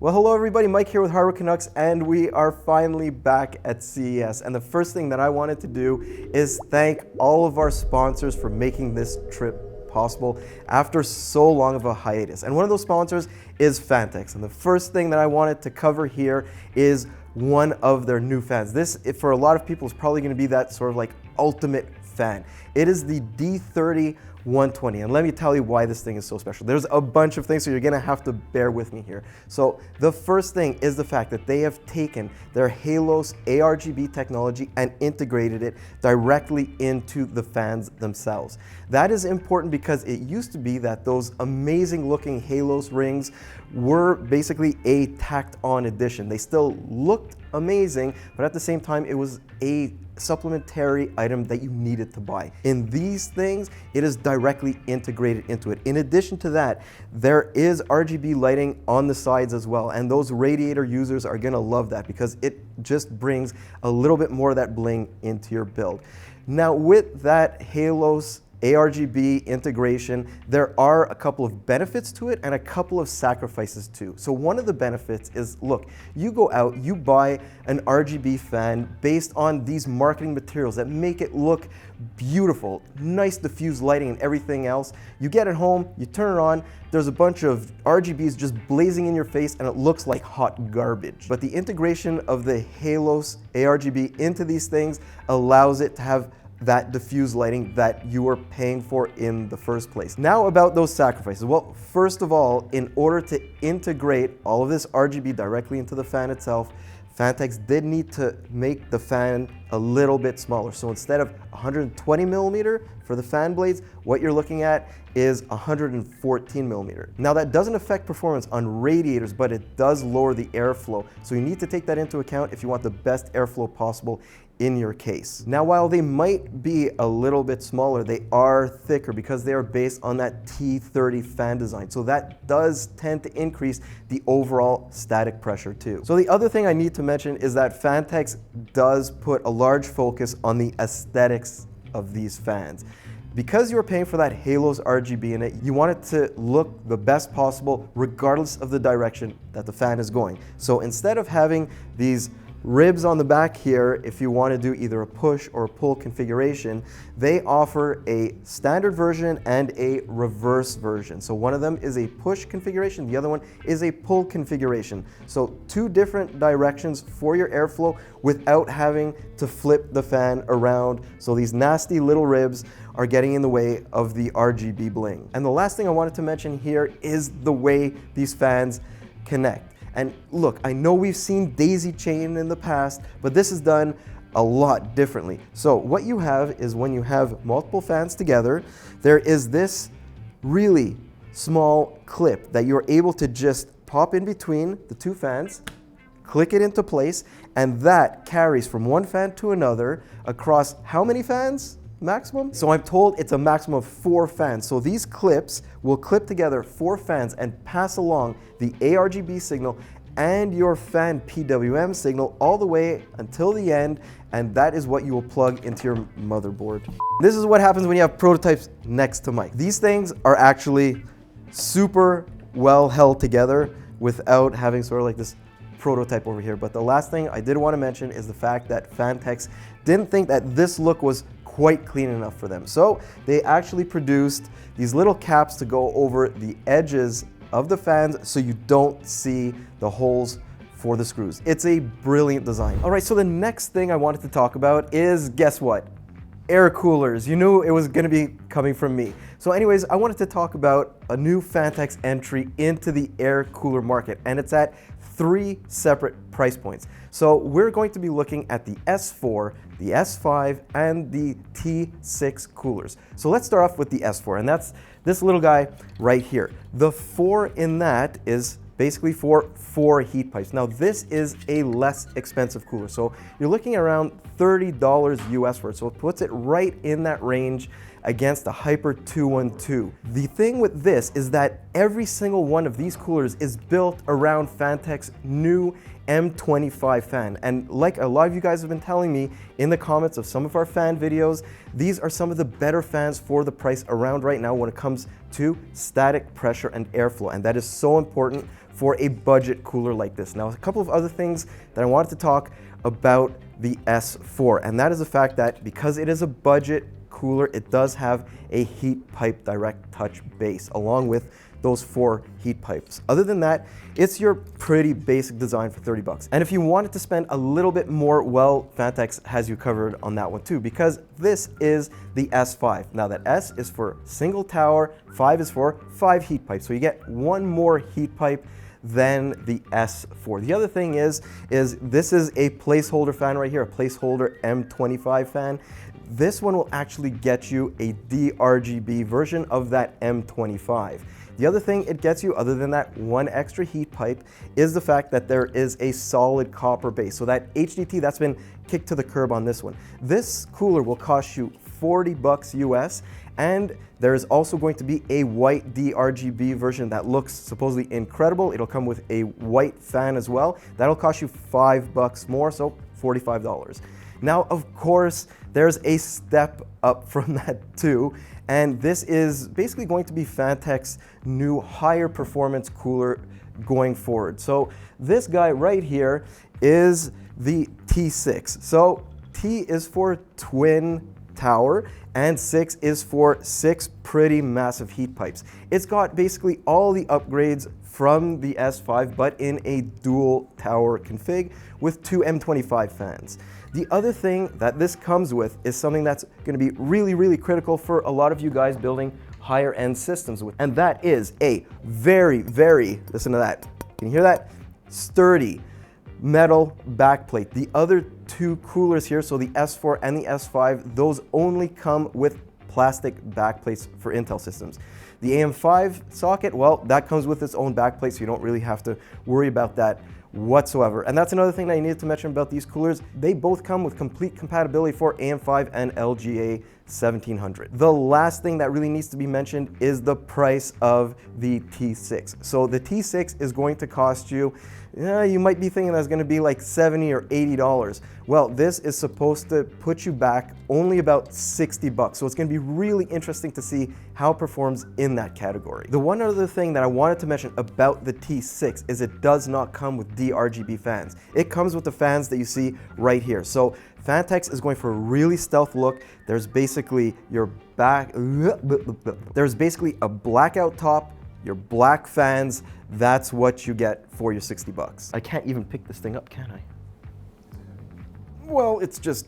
Well, hello everybody, Mike here with Hardware Canucks, and we are finally back at CES. And the first thing that I wanted to do is thank all of our sponsors for making this trip possible after so long of a hiatus. And one of those sponsors is Phanteks. And the first thing that I wanted to cover here is one of their new fans. This, for a lot of people, is probably going to be that sort of like ultimate fan. It is the D30-120, and let me tell you why this thing is so special. There's a bunch of things, so you're gonna have to bear with me here. So the first thing is the fact that they have taken their HALOS ARGB technology and integrated it directly into the fans themselves. That is important because it used to be that those amazing looking HALOS rings were basically a tacked on addition. They still looked amazing, but at the same time, it was a supplementary item that you needed to buy. In these things, it is directly integrated into it. In addition to that, there is RGB lighting on the sides as well, and those radiator users are gonna love that because it just brings a little bit more of that bling into your build. Now, with that HALOS ARGB integration, there are a couple of benefits to it and a couple of sacrifices too. So one of the benefits is, look, you go out, you buy an RGB fan based on these marketing materials that make it look beautiful, nice diffused lighting and everything else. You get it home, you turn it on, there's a bunch of RGBs just blazing in your face and it looks like hot garbage. But the integration of the HALOS ARGB into these things allows it to have that diffuse lighting that you were paying for in the first place. Now about those sacrifices. Well, first of all, in order to integrate all of this RGB directly into the fan itself, Phanteks did need to make the fan a little bit smaller. So instead of 120 millimeter for the fan blades, what you're looking at is 114 millimeter. Now that doesn't affect performance on radiators, but it does lower the airflow. So you need to take that into account if you want the best airflow possible in your case. Now, while they might be a little bit smaller, they are thicker because they are based on that T30 fan design. So that does tend to increase the overall static pressure too. So the other thing I need to mention is that Phanteks does put a large focus on the aesthetics of these fans. Because you're paying for that HALOS RGB in it, you want it to look the best possible regardless of the direction that the fan is going. So instead of having these ribs on the back here, if you want to do either a push or a pull configuration, they offer a standard version and a reverse version. So one of them is a push configuration, the other one is a pull configuration. So two different directions for your airflow without having to flip the fan around. So these nasty little ribs are getting in the way of the RGB bling. And the last thing I wanted to mention here is the way these fans connect. And look, I know we've seen daisy chain in the past, but this is done a lot differently. So what you have is when you have multiple fans together, there is this really small clip that you're able to just pop in between the two fans, click it into place, and that carries from one fan to another across how many fans? Maximum? So I'm told it's a maximum of 4 fans. So these clips will clip together 4 fans and pass along the ARGB signal and your fan PWM signal all the way until the end, and that is what you will plug into your motherboard. This is what happens when you have prototypes next to mic. These things are actually super well held together without having sort of like this prototype over here. But the last thing I did want to mention is the fact that Phanteks didn't think that this look was quite clean enough for them. So they actually produced these little caps to go over the edges of the fans so you don't see the holes for the screws. It's a brilliant design. All right, so the next thing I wanted to talk about is, guess what? Air coolers. You knew it was gonna be coming from me. So anyways, I wanted to talk about a new Phanteks entry into the air cooler market, and it's at 3 separate price points. So we're going to be looking at the S4, the S5, and the T6 coolers. So let's start off with the S4, and that's this little guy right here. The 4 in that is basically for 4 heat pipes. Now this is a less expensive cooler, so you're looking around $30 US for it, so it puts it right in that range against the Hyper 212. The thing with this is that every single one of these coolers is built around Phanteks' new M25 fan. And like a lot of you guys have been telling me in the comments of some of our fan videos, these are some of the better fans for the price around right now when it comes to static pressure and airflow. And that is so important for a budget cooler like this. Now, a couple of other things that I wanted to talk about the S4, and that is the fact that because it is a budget cooler, it does have a heat pipe direct touch base along with those 4 heat pipes. Other than that, it's your pretty basic design for 30 bucks. And if you wanted to spend a little bit more, well, Phanteks has you covered on that one too, because this is the S5. Now that S is for single tower, 5 is for 5 heat pipes. So you get 1 more heat pipe than the S4. The other thing is this is a placeholder fan right here, a placeholder M25 fan. This one will actually get you a D-RGB version of that M25. The other thing it gets you, other than that 1 extra heat pipe, is the fact that there is a solid copper base. So that HDT, that's been kicked to the curb on this one. This cooler will cost you 40 bucks US, and there is also going to be a white D-RGB version that looks supposedly incredible. It'll come with a white fan as well. That'll cost you 5 bucks more, so $45. Now, of course, there's a step up from that too, and this is basically going to be Phanteks' new higher performance cooler going forward. So this guy right here is the T6. So T is for twin tower, and 6 is for 6 pretty massive heat pipes. It's got basically all the upgrades from the S5, but in a dual tower config with 2 M25 fans. The other thing that this comes with is something that's going to be really, really critical for a lot of you guys building higher end systems with, and that is a very, very, listen to that, can you hear that? Sturdy metal backplate. The other 2 coolers here, so the S4 and the S5, those only come with plastic backplates for Intel systems. The AM5 socket, well, that comes with its own backplate, so you don't really have to worry about that whatsoever. And that's another thing that I needed to mention about these coolers. They both come with complete compatibility for AM5 and LGA 1700. The last thing that really needs to be mentioned is the price of the T6. So the T6 is going to cost you, you might be thinking that's going to be like $70 or $80. Well, this is supposed to put you back only about 60 bucks. So it's going to be really interesting to see how it performs in that category. The one other thing that I wanted to mention about the T6 is it does not come with D-RGB fans. It comes with the fans that you see right here. So Phanteks is going for a really stealth look. There's basically your there's basically a blackout top, your black fans. That's what you get for your 60 bucks. I can't even pick this thing up, can I? Well, it's just,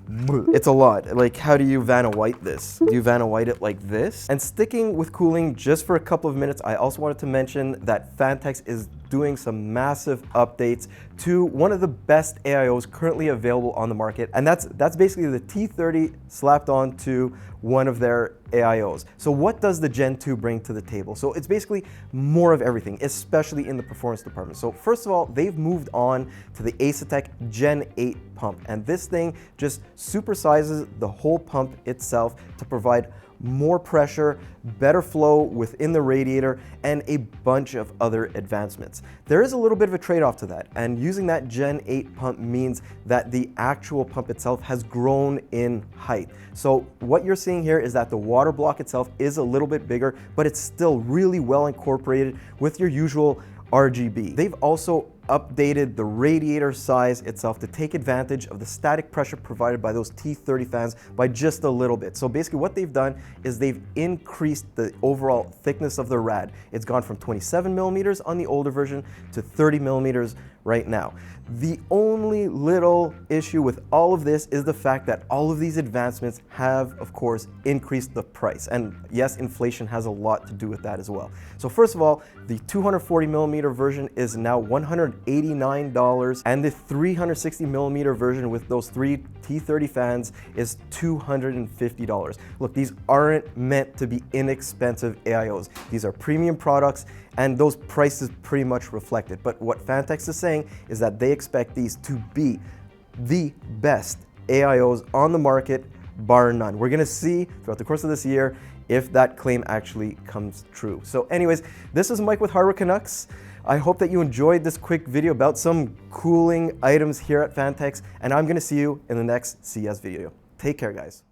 it's a lot. Like, how do you Vanna White this? Do you Vanna White it like this? And sticking with cooling just for a couple of minutes, I also wanted to mention that Phanteks is doing some massive updates to one of the best AIOs currently available on the market, and that's basically the T30 slapped onto one of their AIOs. So what does the Gen 2 bring to the table? So it's basically more of everything, especially in the performance department. So first of all, they've moved on to the ASUS Gen 8 pump, and this thing just supersizes the whole pump itself to provide more pressure, better flow within the radiator, and a bunch of other advancements. There is a little bit of a trade-off to that, and using that Gen 8 pump means that the actual pump itself has grown in height. So what you're seeing here is that the water block itself is a little bit bigger, but it's still really well incorporated with your usual RGB. They've also updated the radiator size itself to take advantage of the static pressure provided by those T30 fans by just a little bit. So basically what they've done is they've increased the overall thickness of the rad. It's gone from 27 millimeters on the older version to 30 millimeters right now. The only little issue with all of this is the fact that all of these advancements have, of course, increased the price. And yes, inflation has a lot to do with that as well. So first of all, the 240 millimeter version is now $189, and the 360 millimeter version with those 3 T30 fans is $250. Look, these aren't meant to be inexpensive AIOs. These are premium products, and those prices pretty much reflect it. But what Phanteks is saying is that they expect these to be the best AIOs on the market, bar none. We're gonna see throughout the course of this year if that claim actually comes true. So anyways, this is Mike with Hardware Canucks. I hope that you enjoyed this quick video about some cooling items here at Phanteks, and I'm gonna see you in the next CES video. Take care, guys.